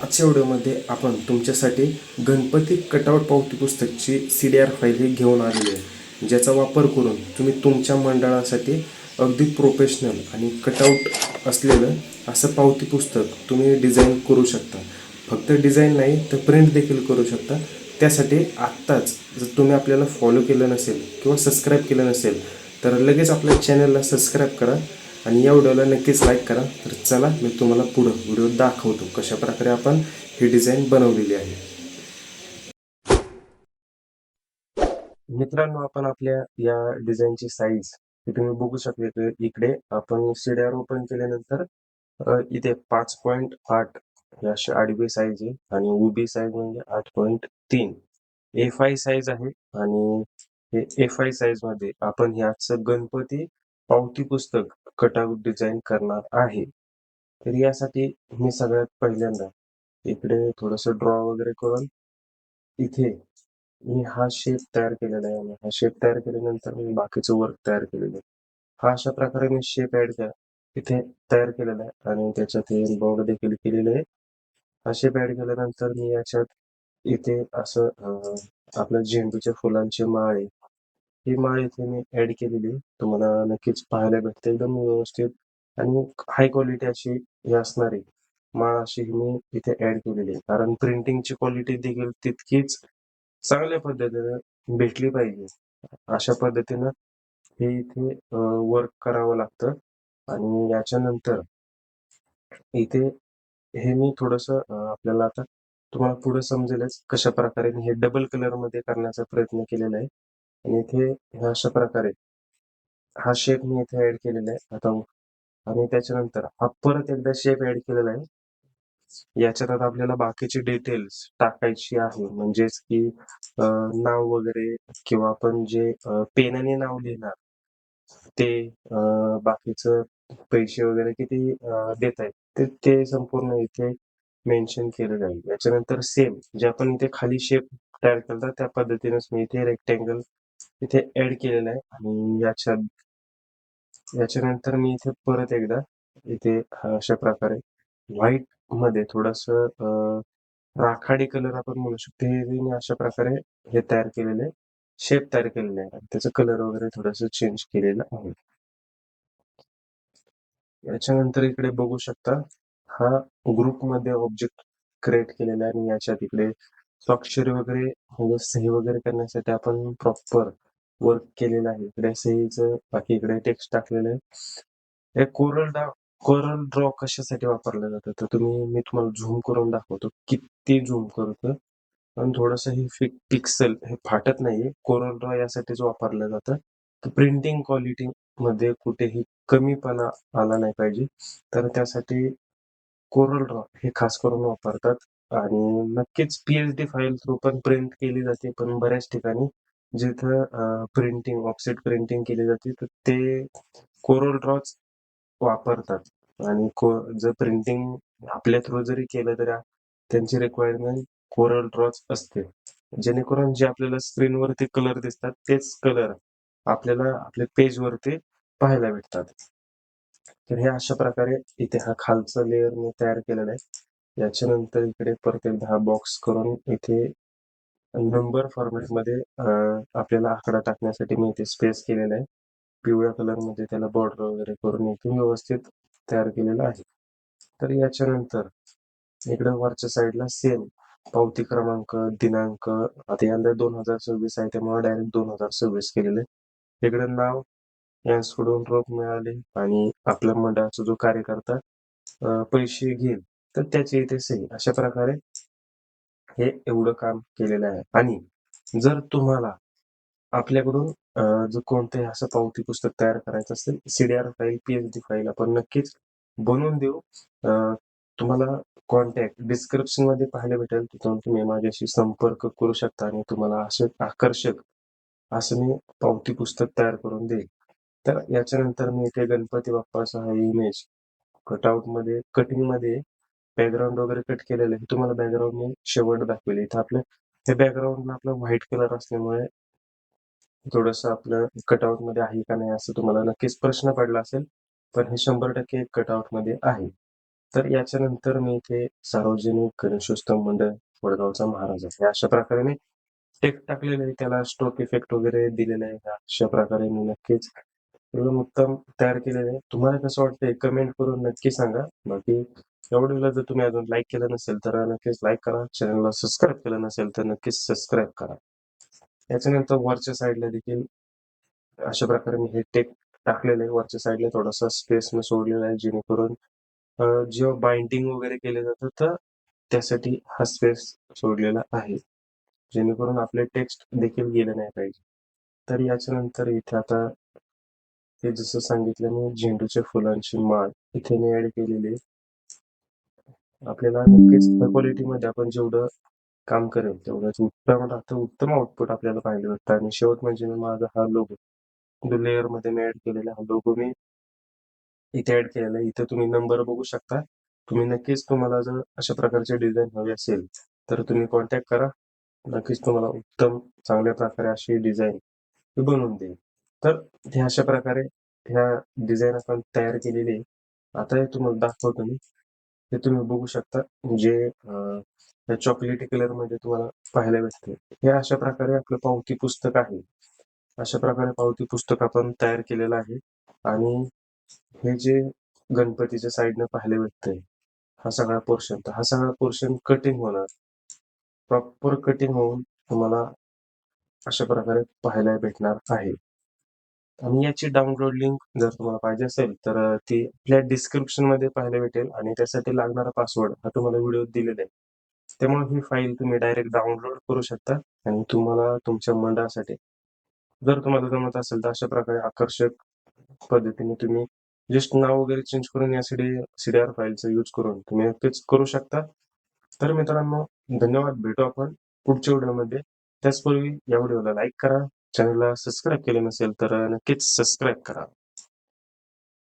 आजच्या व्हिडिओमध्ये आपण तुमच्यासाठी गणपती कटआउट पावती पुस्तकची CDR फाईल ही घेऊन आलेली आहे, ज्याचा वापर करून तुम्ही तुमच्या मंडळासाठी अगदी प्रोफेशनल आणि कटआउट असलेलं असं पावती पुस्तक तुम्ही डिझाईन करू शकता. फक्त डिझाईन नाही तर प्रिंट देखील करू शकता. त्यासाठी आत्ताच जर तुम्ही आपल्याला फॉलो केलं नसेल किंवा सबस्क्राईब केलं नसेल तर लगेच आपल्या चॅनलला सबस्क्राईब करा आणि या व्हिडिओला नक्कीच लाईक करा. तर चला मी तुम्हाला पुढं व्हिडिओ दाखवतो कशा प्रकारे आपण ही डिझाईन बनवलेली आहे. मित्रांनो, आपण आपल्या या डिझाईनची साईज तुम्ही बघू शकता. इकडे आपण CDR ओपन केल्यानंतर इथे 5.8 ही अशी आडवी साईज आहे आणि उभी साईज म्हणजे 8.3 A5 साईज आहे. आणि हे A5 साईज मध्ये आपण ह्याचं गणपती पावती पुस्तक कटआउट डिझाईन करणार आहे. तर यासाठी मी सगळ्यात पहिल्यांदा इकडे थोडंसं ड्रॉ वगैरे करून इथे मी हा शेप तयार केलेला आहे आणि हा शेप तयार केल्यानंतर मी बाकीचं वर्क तयार केलेलं आहे. हा अशा प्रकारे मी शेप ऍड केला इथे तयार केलेला आहे आणि त्याच्यात हे बॉर्ड देखील केलेले आहे. हा शेप ऍड केल्यानंतर मी याच्यात इथे असं आपल्या झेंडूच्या फुलांची माळ आहे, ही माळ इथे मी ऍड केलेली तुम्हाला नक्कीच पाहायला भेटते. एकदम व्यवस्थित आणि हाय क्वालिटी अशी ही असणारी माळ अशी मी इथे ऍड केलेली आहे, कारण प्रिंटिंगची क्वालिटी देखील तितकीच चांगल्या पद्धतीने भेटली पाहिजे. अशा पद्धतीनं हे इथे वर्क करावं लागतं. आणि याच्यानंतर इथे हे मी थोडंसं आपल्याला आता तुम्हाला पुढे समजेलच कशा प्रकारे मी हे डबल कलर मध्ये करण्याचा प्रयत्न केलेला आहे. आणि इथे अशा प्रकारे हा शेप मी इथे ऍड केलेला आहे आता. आणि त्याच्यानंतर हा परत एकदा शेप ऍड केलेला आहे. याच्यात आता आपल्याला बाकीची डिटेल्स टाकायची आहे, म्हणजेच की नाव वगैरे किंवा आपण जे पेनाने नाव लिहिणार ते, बाकीचं पैसे वगैरे किती देत आहेत ते संपूर्ण इथे मेन्शन केलं जाईल. याच्यानंतर सेम जे आपण इथे खाली शेप तयार केला त्या पद्धतीनेच मी इथे रेक्टँगल इथे ऍड केलेला आहे. आणि याच्यानंतर मी इथे परत एकदा इथे अशा प्रकारे व्हाईट मध्ये थोडंसं राखाडी कलर आपण म्हणू शकतो, हे मी अशा प्रकारे हे तयार केलेले आहे, शेप तयार केलेले आहे आणि त्याचा कलर वगैरे थोडंसं चेंज केलेलं आहे. याच्यानंतर इकडे बघू शकता हा ग्रुपमध्ये ऑब्जेक्ट क्रिएट केलेला आहे आणि याच्यात इकडे स्वाक्षरी वगैरे म्हणजे सही वगैरे करण्यासाठी आपण प्रॉपर वर्क केलेलं आहे. इकडे सहीचं बाकी इकडे टेक्स्ट टाकलेलं आहे. हे कोरल ड्रॉ कशासाठी वापरलं जातं तर मी तुम्हाला झूम करून दाखवतो, किती झूम करतो. पण थोडंसं हे पिक्सल हे फाटत नाहीये. कोरल ड्रॉ यासाठीच वापरलं जातं की प्रिंटिंग क्वालिटी मध्ये कुठेही कमीपणा आला नाही पाहिजे, तर त्यासाठी कोरल ड्रॉ हे खास करून वापरतात. आणि नक्कीच PSD फाईल थ्रू पण प्रिंट केली जाते, पण बऱ्याच ठिकाणी जिथं प्रिंटिंग ऑफसेट प्रिंटिंग केली जाते तर ते कोरल ड्रॉच वापरतात. आणि जर प्रिंटिंग आपल्या थ्रू जरी केलं तरी त्यांची रिक्वायरमेंट कोरल ड्रॉच असते, जेणेकरून जे आपल्याला स्क्रीनवरती कलर दिसतात तेच कलर आपल्याला आपल्या पेजवरती पाहायला भेटतात. तर हे अशा प्रकारे इथे हा खालचा लेअर मी तयार केलेला आहे. याच्यानंतर इकडे परत एकदा हा बॉक्स करून इथे नंबर फॉर्मॅट मध्ये आपल्याला आकडा टाकण्यासाठी मी इथे स्पेस केलेला आहे. पिवळ्या कलर मध्ये त्याला बॉर्डर वगैरे करून इथे व्यवस्थित तयार केलेलं आहे. तर याच्यानंतर इकडे वरच्या साईडला सेम पावती क्रमांक, दिनांक, आता यंदा 2026 आहे त्यामुळे डायरेक्ट 2026 केलेलं आहे. इकडे नाव यांकडून रोख मिळाले आणि आपल्या मंडळाचा जो कार्यकर्ता पैसे घेईल तर त्याची इथे सही, अशा प्रकारे हे एवढं काम केलेलं आहे. आणि जर तुम्हाला आपल्याकडून जर कोणतंही असं पावती पुस्तक तयार करायचं असेल, CDR फाईल, PSD फाईल आपण नक्कीच बनवून देऊ. तुम्हाला कॉन्टॅक्ट डिस्क्रिप्शन मध्ये पाहायला भेटेल, तिथून तुम्ही माझ्याशी संपर्क करू शकता आणि तुम्हाला असे आकर्षक असं मी पावती पुस्तक तयार करून देईल. तर याच्यानंतर मी इथे गणपती बाप्पाचा हा इमेज कटआउट मध्ये कटिंग मध्ये बॅकग्राऊंड वगैरे कट केलेलं आहे. तुम्हाला बॅकग्राऊंड मी शेवट दाखवेल. इथं आपलं हे बॅकग्राऊंडला आपला व्हाईट कलर असल्यामुळे थोडंसं आपलं कटआउट मध्ये आहे का नाही असं तुम्हाला नक्कीच प्रश्न पडला असेल, पण हे 100% कटआउट मध्ये आहे. तर याच्यानंतर मी इथे सार्वजनिक गणेशोत्सव मंडळ वडगावचा महाराज आहे. अशा प्रकारे मी टेक्स्ट टाकलेलं आहे. त्याला स्ट्रोक इफेक्ट वगैरे दिलेला आहे. अशा प्रकारे मी नक्कीच एकदम उत्तम तयार केलेलं आहे. तुम्हाला कसं वाटतंय कमेंट करून नक्की सांगा. बाकी या व्हिडिओला जर तुम्ही अजून लाईक केलं नसेल तर नक्कीच लाईक करा. चॅनलला सबस्क्राईब केलं नसेल तर नक्कीच सबस्क्राईब करा. याच्यानंतर वरच्या साईडला देखील अशा प्रकारे मी हे टेक्स्ट टाकलेलं आहे. वरच्या साईडला थोडासा स्पेस मी सोडलेला आहे जेणेकरून जेव्हा बाइंडिंग वगैरे केलं जातं तर त्यासाठी हा स्पेस सोडलेला आहे. जेणेकरून आपले टेक्स्ट देखील गेले नाही पाहिजे. तर याच्यानंतर इथे आता ते जसं सांगितलं मी झेंडूच्या फुलांची माळ इथे मी ऍड केलेली आहे. आपल्याला नक्कीच क्वालिटीमध्ये आपण जेवढं काम करेल तेवढंच उत्तम राहतं, उत्तम आउटपुट आपल्याला पाहायला भेटतं. आणि शेवट म्हणजे मी माझा हा लोगो लेअर मध्ये मी ऍड केलेला हा लोगो मी इथे ऍड केलेला आहे. इथे तुम्ही नंबर बघू शकता. तुम्ही नक्कीच तुम्हाला जर अशा प्रकारचे डिझाईन हवी असेल तर तुम्ही कॉन्टॅक्ट करा. नक्कीच तुम्हाला उत्तम चांगल्या प्रकारे अशी डिझाईन बनवून देईल. तर ह्या अशा प्रकारे ह्या डिझाईन आपण तयार केलेली आहे. आता हे तुम्हाला दाखवतो मी. हे तुम्ही बघू शकता जे चॉकलेटी कलर मध्ये तुम्हाला पाहायला भेटते. हे अशा प्रकारे आपलं पावती पुस्तक आहे. अशा प्रकारे पावती पुस्तक आपण तयार केलेलं आहे. आणि हे जे गणपतीच्या साईडनं पाहायला भेटतंय हा सगळा पोर्शन, तर हा सगळा पोर्शन कटिंग होणार. प्रॉपर कटिंग होऊन तुम्हाला अशा प्रकारे पाहायला भेटणार आहे. आणि याची डाउनलोड लिंक जर तुम्हाला पाहिजे असेल तर ती आपल्या डिस्क्रिप्शन मध्ये पाहायला भेटेल आणि त्यासाठी लागणारा पासवर्ड हा तुम्हाला व्हिडिओ दिलेला आहे. त्यामुळे ही फाईल तुम्ही डायरेक्ट डाउनलोड करू शकता आणि तुम्हाला तुमच्या मंडळासाठी जर तुम्हाला जमत असेल तर अशा प्रकारे आकर्षक पद्धतीने तुम्ही जस्ट नाव वगैरे चेंज करून या सीडीआर फाईलचा यूज करून तुम्ही नक्कीच करू शकता. तर मित्रांनो धन्यवाद. भेटू आपण पुढच्या व्हिडिओमध्ये. त्याचपूर्वी या व्हिडिओला लाईक करा. चॅनलला सबस्क्राईब केले नसेल तर नक्कीच सबस्क्राईब करा.